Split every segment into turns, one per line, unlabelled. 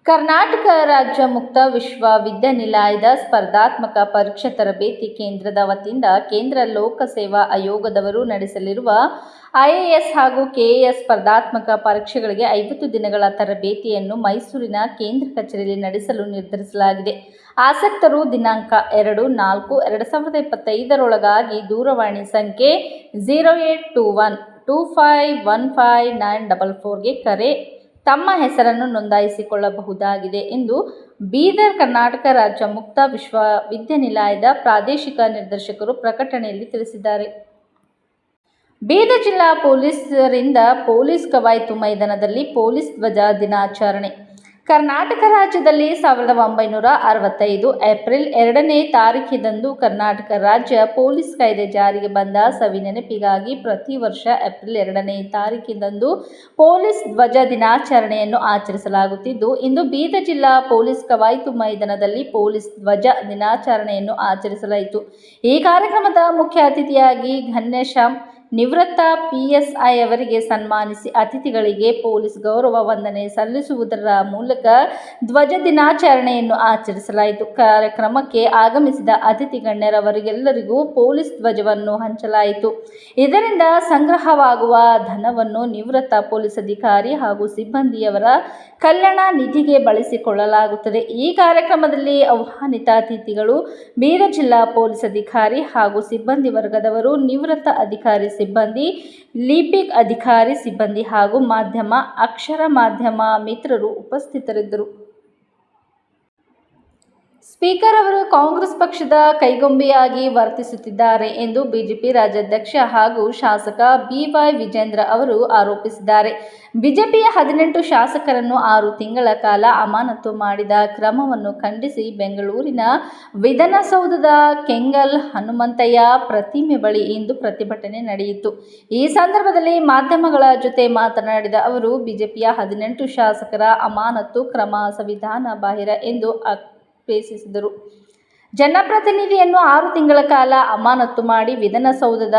ಕರ್ನಾಟಕ ರಾಜ್ಯ ಮುಕ್ತ ವಿಶ್ವವಿದ್ಯಾನಿಲಯದ ಸ್ಪರ್ಧಾತ್ಮಕ ಪರೀಕ್ಷಾ ತರಬೇತಿ ಕೇಂದ್ರದ ವತಿಯಿಂದ ಕೇಂದ್ರ ಲೋಕಸೇವಾ ಆಯೋಗದವರು ನಡೆಸಲಿರುವ IAS ಹಾಗೂ KAS ಸ್ಪರ್ಧಾತ್ಮಕ ಪರೀಕ್ಷೆಗಳಿಗೆ 50 ದಿನಗಳ ತರಬೇತಿಯನ್ನು ಮೈಸೂರಿನ ಕೇಂದ್ರ ಕಚೇರಿಯಲ್ಲಿ ನಡೆಸಲು ನಿರ್ಧರಿಸಲಾಗಿದೆ. ಆಸಕ್ತರು ದಿನಾಂಕ 2-4-2025 ದೂರವಾಣಿ ಸಂಖ್ಯೆ 0821251594 ಕರೆ ತಮ್ಮ ಹೆಸರನ್ನು ನೋಂದಾಯಿಸಿಕೊಳ್ಳಬಹುದಾಗಿದೆ ಎಂದು ಬೀದರ್ ಕರ್ನಾಟಕ ರಾಜ್ಯ ಮುಕ್ತ ವಿಶ್ವವಿದ್ಯಾನಿಲಯದ ಪ್ರಾದೇಶಿಕ ನಿರ್ದೇಶಕರು ಪ್ರಕಟಣೆಯಲ್ಲಿ ತಿಳಿಸಿದ್ದಾರೆ. ಬೀದರ್ ಜಿಲ್ಲಾ ಪೊಲೀಸರಿಂದ ಪೊಲೀಸ್ ಕವಾಯತು ಮೈದಾನದಲ್ಲಿ ಪೊಲೀಸ್ ಧ್ವಜ ದಿನಾಚರಣೆ. ಕರ್ನಾಟಕ ರಾಜ್ಯದಲ್ಲಿ 1965 ಏಪ್ರಿಲ್ 2ನೇ ತಾರೀಖಿನಂದು ಕರ್ನಾಟಕ ರಾಜ್ಯ ಪೊಲೀಸ್ ಕಾಯ್ದೆ ಜಾರಿಗೆ ಬಂದ ಸವಿನೆನಪಿಗಾಗಿ ಪ್ರತಿ ವರ್ಷ ಏಪ್ರಿಲ್ 2ನೇ ತಾರೀಖಿನಂದು ಪೊಲೀಸ್ ಧ್ವಜ ದಿನಾಚರಣೆಯನ್ನು ಆಚರಿಸಲಾಗುತ್ತಿದ್ದು, ಇಂದು ಬೀದರ್ ಜಿಲ್ಲಾ ಪೊಲೀಸ್ ಕವಾಯತು ಮೈದಾನದಲ್ಲಿ ಪೊಲೀಸ್ ಧ್ವಜ ದಿನಾಚರಣೆಯನ್ನು ಆಚರಿಸಲಾಯಿತು. ಈ ಕಾರ್ಯಕ್ರಮದ ಮುಖ್ಯ ಅತಿಥಿಯಾಗಿ ಘನಶ್ಯಾಮ್ ನಿವೃತ್ತ PSI ಅವರಿಗೆ ಸನ್ಮಾನಿಸಿ ಅತಿಥಿಗಳಿಗೆ ಪೊಲೀಸ್ ಗೌರವ ವಂದನೆ ಸಲ್ಲಿಸುವುದರ ಮೂಲಕ ಧ್ವಜ ದಿನಾಚರಣೆಯನ್ನು ಆಚರಿಸಲಾಯಿತು. ಕಾರ್ಯಕ್ರಮಕ್ಕೆ ಆಗಮಿಸಿದ ಅತಿಥಿ ಗಣ್ಯರವರಿಗೆಲ್ಲರಿಗೂ ಪೊಲೀಸ್ ಧ್ವಜವನ್ನು ಹಂಚಲಾಯಿತು. ಇದರಿಂದ ಸಂಗ್ರಹವಾಗುವ ಧನವನ್ನು ನಿವೃತ್ತ ಪೊಲೀಸ್ ಅಧಿಕಾರಿ ಹಾಗೂ ಸಿಬ್ಬಂದಿಯವರ ಕಲ್ಯಾಣ ನಿಧಿಗೆ ಬಳಸಿಕೊಳ್ಳಲಾಗುತ್ತದೆ. ಈ ಕಾರ್ಯಕ್ರಮದಲ್ಲಿ ಆಹ್ವಾನಿತ ಅತಿಥಿಗಳು ಬೀದರ್ ಜಿಲ್ಲಾ ಪೊಲೀಸ್ ಅಧಿಕಾರಿ ಹಾಗೂ ಸಿಬ್ಬಂದಿ ವರ್ಗದವರು, ನಿವೃತ್ತ ಅಧಿಕಾರಿ ಸಿಬ್ಬಂದಿ, ಲಿಪಿಕ್ ಅಧಿಕಾರಿ ಸಿಬ್ಬಂದಿ ಹಾಗೂ ಮಾಧ್ಯಮ, ಅಕ್ಷರ ಮಾಧ್ಯಮ ಮಿತ್ರರು ಉಪಸ್ಥಿತರಿದ್ದರು. ಸ್ಪೀಕರ್ ಅವರು ಕಾಂಗ್ರೆಸ್ ಪಕ್ಷದ ಕೈಗೊಂಬೆಯಾಗಿ ವರ್ತಿಸುತ್ತಿದ್ದಾರೆ ಎಂದು ಬಿಜೆಪಿ ರಾಜ್ಯಾಧ್ಯಕ್ಷ ಹಾಗೂ ಶಾಸಕ BY ವಿಜೇಂದ್ರ ಅವರು ಆರೋಪಿಸಿದ್ದಾರೆ. ಬಿಜೆಪಿಯ 18 ಶಾಸಕರನ್ನು 6 ತಿಂಗಳ ಕಾಲ ಅಮಾನತು ಮಾಡಿದ ಕ್ರಮವನ್ನು ಖಂಡಿಸಿ ಬೆಂಗಳೂರಿನ ವಿಧಾನಸೌಧದ ಕೆಂಗಲ್ ಹನುಮಂತಯ್ಯ ಪ್ರತಿಮೆ ಬಳಿ ಇಂದು ಪ್ರತಿಭಟನೆ ನಡೆಯಿತು. ಈ ಸಂದರ್ಭದಲ್ಲಿ ಮಾಧ್ಯಮಗಳ ಜೊತೆ ಮಾತನಾಡಿದ ಅವರು, ಬಿಜೆಪಿಯ 18 ಶಾಸಕರ ಅಮಾನತು ಕ್ರಮ ಸಂವಿಧಾನ ಬಾಹಿರ ಎಂದು ಆಕ್ಷೇಪಿಸಿದರು. ಜನಪ್ರತಿನಿಧಿಯನ್ನು 6 ತಿಂಗಳ ಕಾಲ ಅಮಾನತು ಮಾಡಿ ವಿಧಾನಸೌಧದ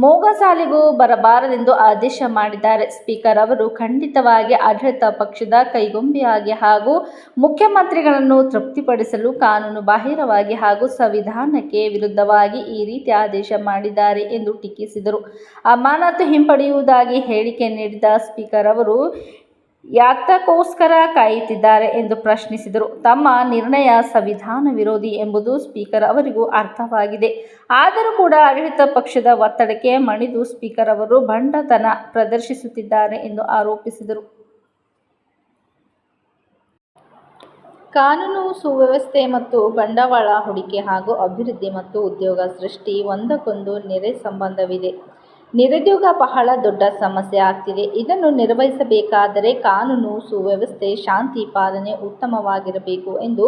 ಮೊಗಸಾಲೆಗೂ ಬರಬಾರದೆಂದು ಆದೇಶ ಮಾಡಿದ್ದಾರೆ. ಸ್ಪೀಕರ್ ಅವರು ಖಂಡಿತವಾಗಿ ಆಡಳಿತ ಪಕ್ಷದ ಕೈಗೊಂಬೆಯಾಗಿ ಹಾಗೂ ಮುಖ್ಯಮಂತ್ರಿಗಳನ್ನು ತೃಪ್ತಿಪಡಿಸಲು ಕಾನೂನು ಬಾಹಿರವಾಗಿ ಹಾಗೂ ಸಂವಿಧಾನಕ್ಕೆ ವಿರುದ್ಧವಾಗಿ ಈ ರೀತಿ ಆದೇಶ ಮಾಡಿದ್ದಾರೆ ಎಂದು ಟೀಕಿಸಿದರು. ಅಮಾನತು ಹಿಂಪಡೆಯುವುದಾಗಿ ಹೇಳಿಕೆ ನೀಡಿದ ಸ್ಪೀಕರ್ ಅವರು ಯಾತಕ್ಕೋಸ್ಕರ ಕಾಯುತ್ತಿದ್ದಾರೆ ಎಂದು ಪ್ರಶ್ನಿಸಿದರು. ತಮ್ಮ ನಿರ್ಣಯ ಸಂವಿಧಾನ ವಿರೋಧಿ ಎಂಬುದು ಸ್ಪೀಕರ್ ಅವರಿಗೂ ಅರ್ಥವಾಗಿದೆ. ಆದರೂ ಕೂಡ ಆಡಳಿತ ಪಕ್ಷದ ಒತ್ತಡಕ್ಕೆ ಮಣಿದು ಸ್ಪೀಕರ್ ಅವರು ಬಂಡತನ ಪ್ರದರ್ಶಿಸುತ್ತಿದ್ದಾರೆ ಎಂದು ಆರೋಪಿಸಿದರು. ಕಾನೂನು ಸುವ್ಯವಸ್ಥೆ ಮತ್ತು ಬಂಡವಾಳ ಹೂಡಿಕೆ ಹಾಗೂ ಅಭಿವೃದ್ಧಿ ಮತ್ತು ಉದ್ಯೋಗ ಸೃಷ್ಟಿ ಒಂದಕ್ಕೊಂದು ನೇರ ಸಂಬಂಧವಿದೆ. ನಿರುದ್ಯೋಗ ಬಹಳ ದೊಡ್ಡ ಸಮಸ್ಯೆ ಆಗ್ತಿದೆ. ಇದನ್ನು ನಿರ್ವಹಿಸಬೇಕಾದರೆ ಕಾನೂನು ಸುವ್ಯವಸ್ಥೆ, ಶಾಂತಿ ಪಾಲನೆ ಉತ್ತಮವಾಗಿರಬೇಕು ಎಂದು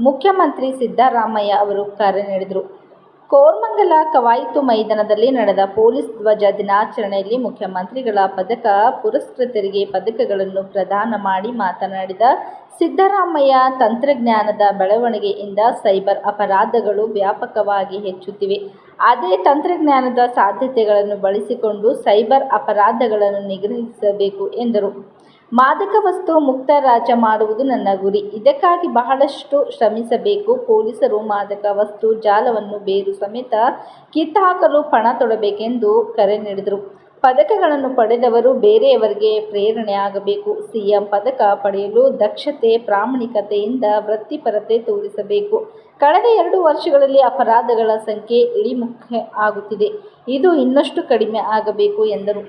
ಮುಖ್ಯಮಂತ್ರಿ ಸಿದ್ದರಾಮಯ್ಯ ಅವರು ಕರೆ ನೀಡಿದರು. ಕೋರಮಂಗಲ ಕವಾಯತು ಮೈದಾನದಲ್ಲಿ ನಡೆದ ಪೊಲೀಸ್ ಧ್ವಜ ದಿನಾಚರಣೆಯಲ್ಲಿ ಮುಖ್ಯಮಂತ್ರಿಗಳ ಪದಕ ಪುರಸ್ಕೃತರಿಗೆ ಪದಕಗಳನ್ನು ಪ್ರದಾನ ಮಾಡಿ ಮಾತನಾಡಿದ ಸಿದ್ದರಾಮಯ್ಯ, ತಂತ್ರಜ್ಞಾನದ ಬೆಳವಣಿಗೆಯಿಂದ ಸೈಬರ್ ಅಪರಾಧಗಳು ವ್ಯಾಪಕವಾಗಿ ಹೆಚ್ಚುತ್ತಿವೆ. ಅದೇ ತಂತ್ರಜ್ಞಾನದ ಸಾಧ್ಯತೆಗಳನ್ನು ಬಳಸಿಕೊಂಡು ಸೈಬರ್ ಅಪರಾಧಗಳನ್ನು ನಿಗ್ರಹಿಸಬೇಕು ಎಂದರು. ಮಾದಕ ವಸ್ತು ಮುಕ್ತ ರಾಜ್ಯ ಮಾಡುವುದು ನನ್ನ ಗುರಿ. ಇದಕ್ಕಾಗಿ ಬಹಳಷ್ಟು ಶ್ರಮಿಸಬೇಕು. ಪೊಲೀಸರು ಮಾದಕ ವಸ್ತು ಜಾಲವನ್ನು ಬೇರು ಸಮೇತ ಕಿತ್ತುಹಾಕಲು ಪಣ ತೊಡಬೇಕೆಂದು ಕರೆ ನೀಡಿದರು. ಪದಕಗಳನ್ನು ಪಡೆದವರು ಬೇರೆಯವರಿಗೆ ಪ್ರೇರಣೆಯಾಗಬೇಕು. CM ಪದಕ ಪಡೆಯಲು ದಕ್ಷತೆ, ಪ್ರಾಮಾಣಿಕತೆಯಿಂದ ವೃತ್ತಿಪರತೆ ತೋರಿಸಬೇಕು. ಕಳೆದ 2 ವರ್ಷಗಳಲ್ಲಿ ಅಪರಾಧಗಳ ಸಂಖ್ಯೆ ಇಳಿಮುಖ ಆಗುತ್ತಿದೆ. ಇದು ಇನ್ನಷ್ಟು ಕಡಿಮೆ ಆಗಬೇಕು ಎಂದರು.